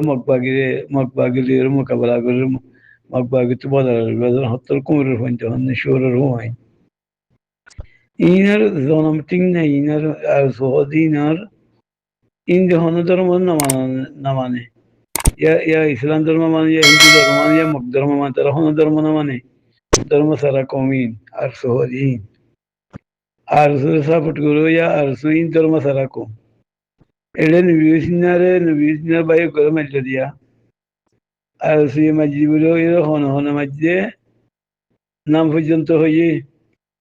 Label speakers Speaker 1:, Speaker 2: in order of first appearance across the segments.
Speaker 1: মগবাগিলের মোকাবেলা করে মগবাগিতে বদল হত্তর কুমরের হইতে হন সুরের হুমাই ইনার জনম ঠিক নাই ইনার আর সহদি ইনার ইন্দি হন ধর্ম না মানে ইয়া ইসলাম ধর্ম মানে ইয়া হিন্দু ধর্ম মানে ইয়া মগ ধর্ম মানে তারা হন ধর্ম না মানে ধর্ম সারা কমিন আর সহদি আর সাপোর্ট করো ইয়া আর সুইন ধর্ম সারা কম এটা নবীর বাইরে করে মারলে দিয়া আর সুই মাঝি বলে হন মাঝে নাম পর্যন্ত হয়ে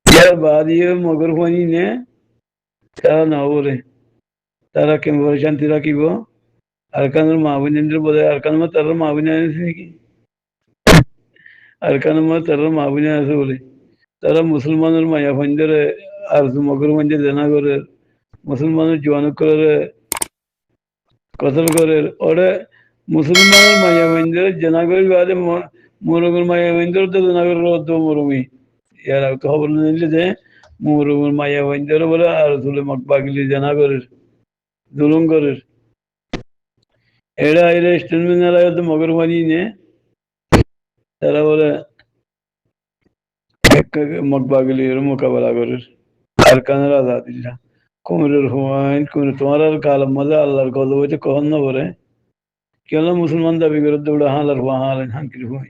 Speaker 1: ইয়ার বাদ ইয়ে মগর পানি নে তারা না বলে তারা কেমন শান্তি রাখিব আর কানের মা বোনেন্দ্র বলে আর কান তার মা বোনে আছে নাকি আর কান তার মা বোনে আছে বলে তারা মুসলমানের মায়া ফঞ্জরে আর মগর মঞ্জে দেনা করে মুসলমানের জোয়ান করে কতল করে ওরে মুসলমানের মায়া ফঞ্জরে জেনা করে বাদে মোরগের মায়া ফঞ্জর তো জেনা করে তো মরমি ইয়ার তো খবর নিলে যে মোরগের মায়া ফঞ্জরে বলে আর তুলে মগবাগিলি জেনা করে জুলুম করে এরা এরা স্টেটমেন্ট তো মগর মানি নে তারা বলে মগবাগিলির মোকাবেলা করে আর কানের আজাদিল্লা কুমরের হুমায়ুন কুমরে তোমার আর কালাম মজা আল্লাহর কত বইতে কখন না বলে কেন মুসলমান দাবি করে দৌড়া হালার হুয়া হালেন হাঙ্কির হুমাই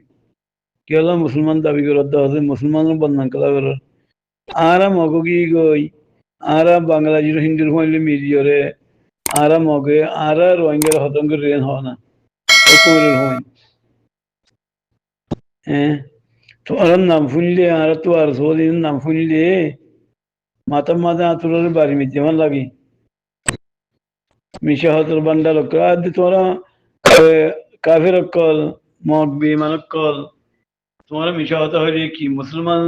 Speaker 1: কেন মুসলমান দাবি করে আছে মুসলমান বন্ধান কলা করে আরা মগি গই আরা বাংলাদেশের হিন্দুর হুমাইলে মিরিয়রে আরা মগে আরা রোহিঙ্গার হতঙ্গের রেন হওয়া না ও কুমরের হুমাই হ্যাঁ তোমার নাম শুনলে আর তো আর সদিন নাম শুনলে মাথা আতুরের বাড়ি মিথ্যে আমার লাগি মিশা হতর বান্ডার আদি তোমরা কাফের কল মগ বেমান কল তোমার মিশা হতে হইলে কি মুসলমান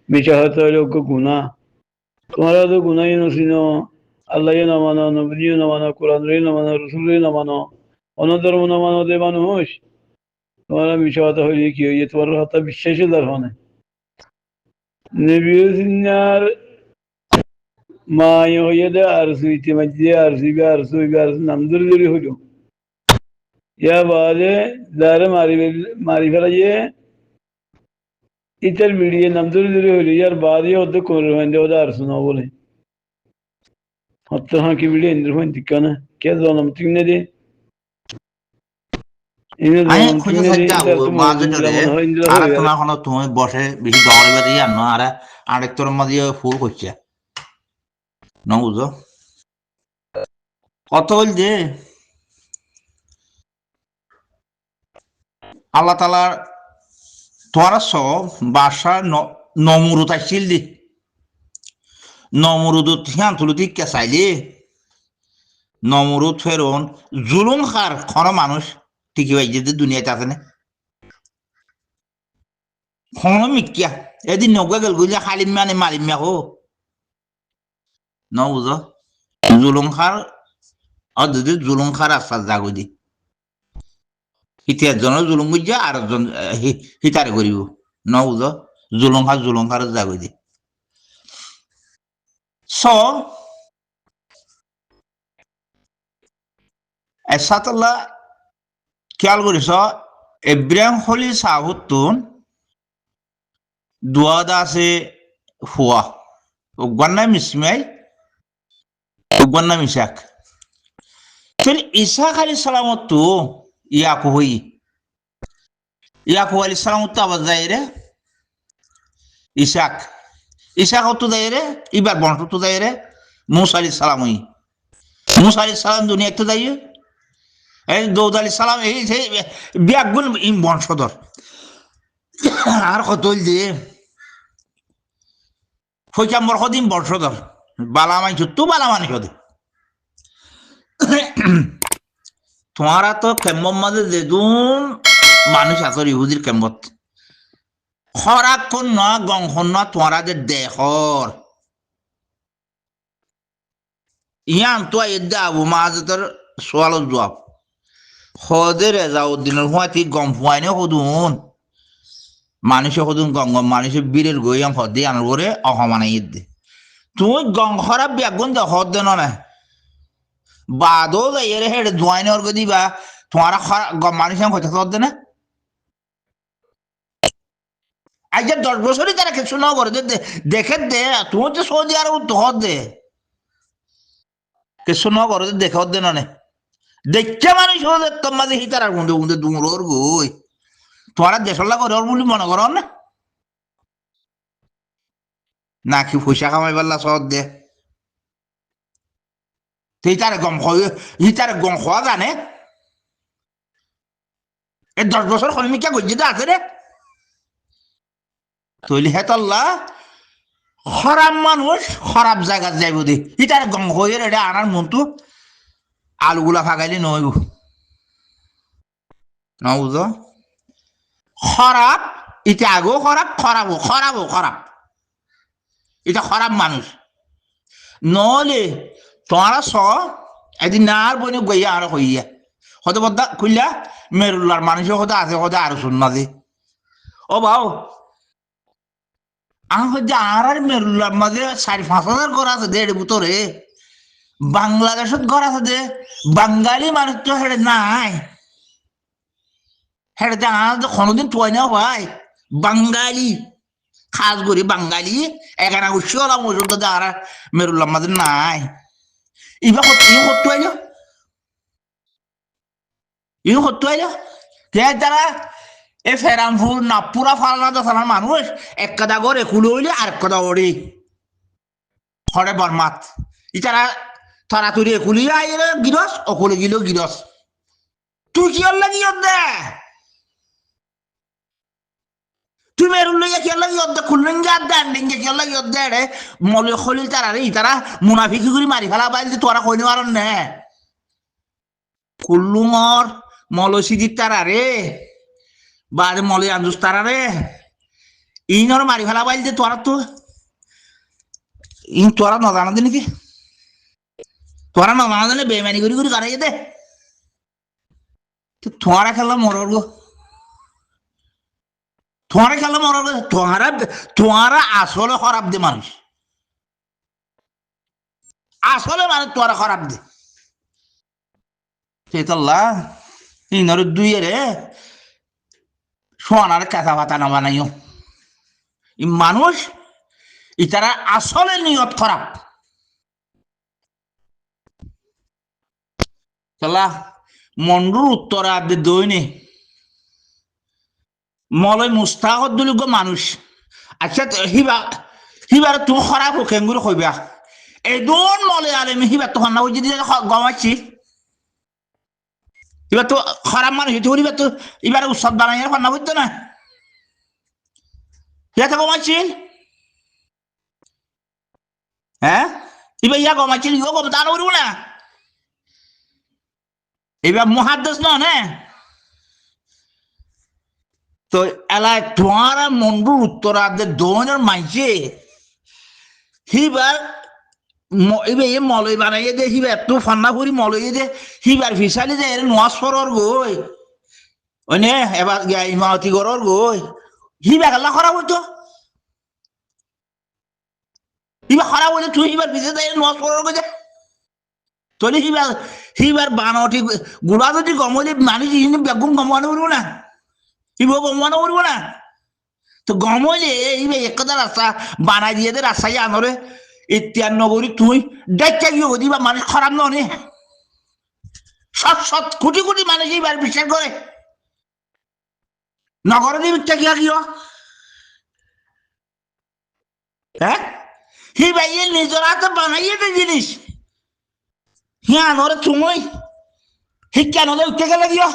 Speaker 1: মিশা হতে হইলে গুণা তোমারা তো গুনাই নছিন আল্লাহ না মানো নবীও না মানো কোরআন না মানো রসুল না মানো অনধর্ম না মানো দে মানুষ তোমার মিশা হতে হইলে কি হইয়ে তোমার হত্যা বিশ্বাসে দরকার নবীর মা হইয়ে দে আর সুইতে মাঝে আর সুইবে আর সুইবে আর নাম দূরে হইল ইয়া বাদে যারে মারি ফেলাইয়ে ইতার মিডিয়ে নাম দূরে হইল ইয়ার বাদে হতে করে ওদের আর শোনা বলে হত্য হাঁকি মিডিয়ে ইন্দ্র হইন দিকা না কে জনম ঠিক না দে
Speaker 2: তুমি বসে বেশি দৌড়ে বেড়ে জানো আর আরেক তোর মাঝে ফুল করছে না বুঝো কত হল যে আল্লাহ তালার তোরা সব বাসার নমরুদ আসছিল দি নমরুদ তুলতি কেঁচাইলি নমরুদ ফেরন জুলুম খার খন মানুষ টিকি পাই যে দুনিয়াতে আছে না খন মিকিয়া এদিন নৌকা গেল গুলিয়া খালিম মানে মারিম মেখো ন বুঝো জুলুম খার অদি জুলুম খার আসার জাগো দি ইতিহাস জনের জুলুম বুঝা আর একজন হিতারে করিব ন বুঝো জুলুম খার জাগো দি স এসাতল্লা খেয়াল করিস ইব্রাহিম খলিল সাহুতুন দুয়াদা আছে হুয়া উগবান নাম ইসমাইল উগবান নাম ইসাক ফির ইসাক আলাইহিস সালামত তো ইয়াকুব আলাইহিস সালামত তো আবার যায় রে ইসাক তো যায় রে এবার বংশ তো যায় রে মুসা আলাইহিস সালাম মুসা আলাইহিস সালাম দুনিয়া তো যায় এই দৌদ আলাইহিস সালাম এই বিয়াগুন বংশধর আর কত দিয়ে ফৈকাম্বর কদিন বংশধর বালা মাইছ তো বালা মানুষ হতে তোমারা তো কেম্বর মাঝে যেদুন মানুষ আছে ইহুদির কেম্বত খরাক কোন না গংখন না তোমারা যে দেহর ইয়ান তো এদা আবু মাহাজের সোয়ালত জবাব হদে রেজাউদ্দিনের হুঁয়াতি গম ফুয়াইনে হদুন মানুষে হদুন গম মানুষের বীরের গইয়াম হদে আনার করে অহমানাই দে তুই গং খরাপ ব্যাগুন দে হদ দে না বাদও যাই রে হেড জোয়াইনর গো দিবা তোমারা মানুষ হইতে দে না আজ 10 বছরই তারা কিছু না করে দেখে দে তুমি তো সৌদি আরব তো দে কিছু না করে দেখে দে না দেখছে মানুষ তোমাদের হিতার গুঁদে গুঁদে দুমুর গই তোমারা দেশলা করে বলে মনে করো না নাকি পয়সা কামাই পারলা সব দে হিতারে গম খাওয়া জানে এই 10 বছর সমিকা গজ্জিতে আছে রে তৈলি হেতল্লা খারাপ মানুষ খারাপ জায়গা যাইব দে হিতারে গম হয়ে রে আনার মনটো আলুগুলা ফাগাইলে নইব না বুঝো খারাপ এটা আগেও খারাপ এটা খারাপ মানুষ নহলে তোমারা একদিন না আর বইনে গইয়া আর হইয়া হয়তো বদা খুললা মেরুল্লার মানুষের হতে আছে হতে আর শুন মাঝে ও বাও আর মেরুল্লার মাঝে 4-5 হাজার ঘর আছে দেড় ভিতরে বাংলাদেশত ঘর আছে দে বাঙালি মানুষ তো হেড়ে নাই হেড়ে কোনোদিন পয় না ভাই বাঙালি খাস করি বাঙালি এখানে উৎসলা মজুর আর মেরুল্লার মাঝে নাই ইবা করতে আইল তারা এ ফেরামপুর নাপুরা ফালনা দশানার মানুষ এক কাদা করে কুলো হইলে আর কাদা ওড়ে হরে বরমাত ইতারা তাড়াতাড়ি কুলিয়ে আইলে গিরস অকুলে গিল গিরস তুই কি লাগি দে তুই মেরুল লইয়া কি লাগি দে খুললেন গা দেন ডিঙ্গে কি লাগি দে রে মলে খলিল তারা রে ইতারা মুনাফিকি করে মারি ফেলা বাইল তোরা কইনি পারন না কুল্লুমর মলসিদির তারা রে বাদে মলে আঞ্জুস তারা রে ইনর মারি ফেলা বাইল যে তোরা তো তোরা না জানা নাকি তোরা না জানা জানে বেমানি করি করি কারাই দে তোরা খেলা মরর গো তোরা আসলে খারাপ দে মানুষ আসলে মানুষ তোরা খারাপ দে সেতল্লা ইনর দুই রে সোনার কাঁচা পাতা না বানাইও মানুষ ইতারা আসলে নিয়ত খারাপ চলা মন্ডুর উত্তরা দৈনে মলয় মুস্তাহত দুলুগ মানুষ আচ্ছা হিবার তুমি খারাপ কেঙ্গুর কইবা এদন মলে আলেমি হিবার তো না যদি গমাচ্ছি এবার তো খারাপ মানুষ হইতে হইবার তো এবার উৎসব বানাই রান্না করতো না ইয়া তো গমাচ্ছিল হ্যাঁ এবার ইয়া গমাচ্ছিল ইও গম তা করবো না এবার মহাদ্দেশ না তো এলায় তোমার মন্ডুর উত্তরার্ধের দোনের মাইছে হিবার এবার এ মলয় বানাইয়ে দে হিবার এত ফান্না করি মলয়ে দে হিবার ফিসালি দে এর নোয়াজ ফরর গই ওনে এবার ইমামতি গরর গই হিবার আল্লাহ খারাপ হইতো হিবার খারাপ হইলে তুই হিবার ফিসে দে নোয়াজ ফরর গই তোলে হিবার বানটি গুড়া যদি গমলে মানুষ বেগুন গমানো করবো না হিবার গমানো করবো না তো গমলে এইবার একটা রাস্তা বানাই দিয়ে দে রাস্তায় আনরে ইত্যার নগরী তুই দেখতে গিয়ে দিবা মানুষ খারাপ নয় শত কোটি কোটি মানুষ এইবার বিশ্বাস করে নগরে দিবিটা গিয়া হ্যাঁ হি ভাই নিজের হাতে বানাইয়ে দে জিনিস হ্যাঁ নরে তুমি শিক্ষা নলে উঠতে গেলে গিয়া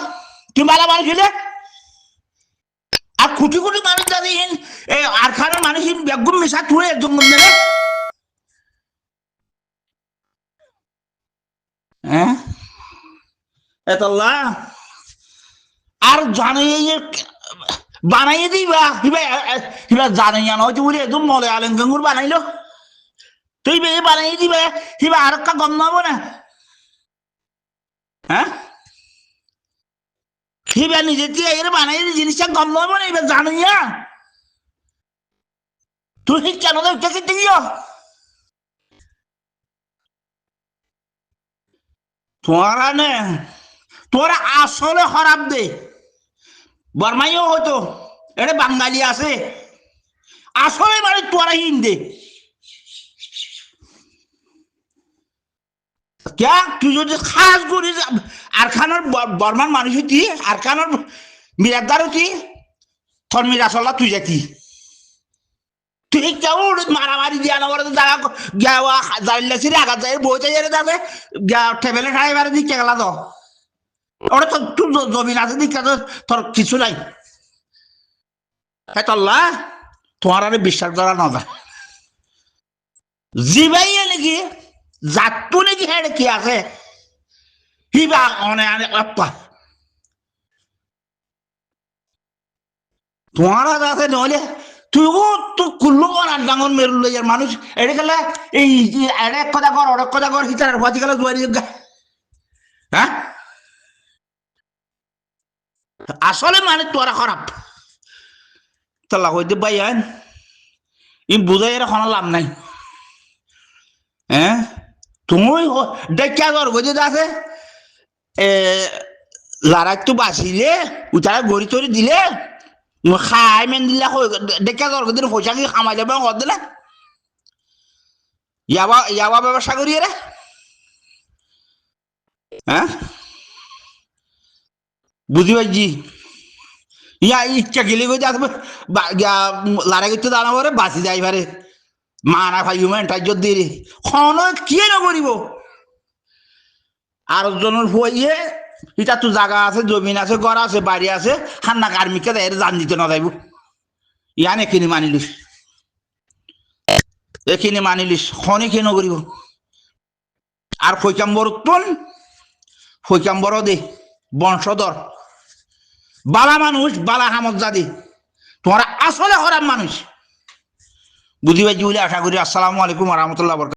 Speaker 2: তুমি ভালো মানুষ হইলে আর কোটি কোটি মানুষ যদি আর খানের মানুষ বেগুন মিশা তুই একজন মন্দিরে হ্যাঁ এতলা আর জানিয়ে বানাইয়ে দিবা হিবা জানাইয়া নয় বলে একদম মলে আলেন গঙ্গুর বানাইলো তুই বে বানাইয়ে দিবে হিবা আর একটা গম নাবো না হ্যাঁ হিবা নিজে দিয়ে এর বানাইয়ে জিনিসটা গম নাবো না এবার জানাইয়া তুই কেন উঠে দিও তোমারা নে তোরা আসলে খারাপ দে বর্মাইও হয়তো এটা বাঙালি আছে আসলে মানে তোরা হিন্দে क्या তুই যদি খাস করিস আর খানোর বর্মান মানুষ হইতি আর খানোর মিরাদার হইতি তোর মিরাসল্লা তুই যেতি তুই কেউ মারামারি দিয়া না বলে জায়গা গিয়া জাইলাছি রে আগা যাই বইতে যারে যাবে গিয়া টেবিলে খাই বারে দিকে গেলা তো ওটা তো তুই জমিন আছে দিকে তোর কিছু নাই হ্যাঁ তল্লা তোমার আরে বিশ্বাস করা না যায় জিবাইয়ে নাকি জাতু নাকি হ্যাঁ কি আছে হিবা অনে আনে অপ্পা তোমার আছে নহলে তুইও তো কুল্লু আর ডাঙর মেরু লইয়ার মানুষ এটা গেলে এই এক কথা কর অনেক কথা কর হিতার ভাজি গেলে দুয়ারি হ্যাঁ আসলে মানে তোরা খারাপ তাহলে হইতে ভাই হ্যাঁ ই বুঝাই এর কোনো লাভ নাই হ্যাঁ তুমি দেখা কর বুঝে আছে লড়াই তো বাঁচিলে উঠারা গড়ি তরি দিলে খাই মেন দিলে দেখা কর পয়সা কি খামাই যাবে কর দিলে ইয়াবা ব্যবসা করি রে হ্যাঁ বুঝি পাইছি ইয়া ইচ্ছা গেলে গিয়ে আসবে লড়াই করতে দাঁড়াবো রে বাঁচি যাই পারে মানা ভাই মেন্টার যদি খন কি না করিব আর জনের হইয়ে এটা তো জায়গা আছে জমিন আছে ঘর আছে বাড়ি আছে খান্না কার্মিককে এর জান দিতে না যাইব ইয়ান এখানে মানিলিস এখানে মানিলিস খনে কেন করিব আর ফৈকাম্বর দে বংশধর বালা মানুষ বালা হামদ জাদি তোমরা আসলে খারাপ মানুষ বুঝি পাইছি বলে আশা করি আসসালামু আলাইকুম ওয়া রাহমাতুল্লাহি ওয়া বারাকাতুহু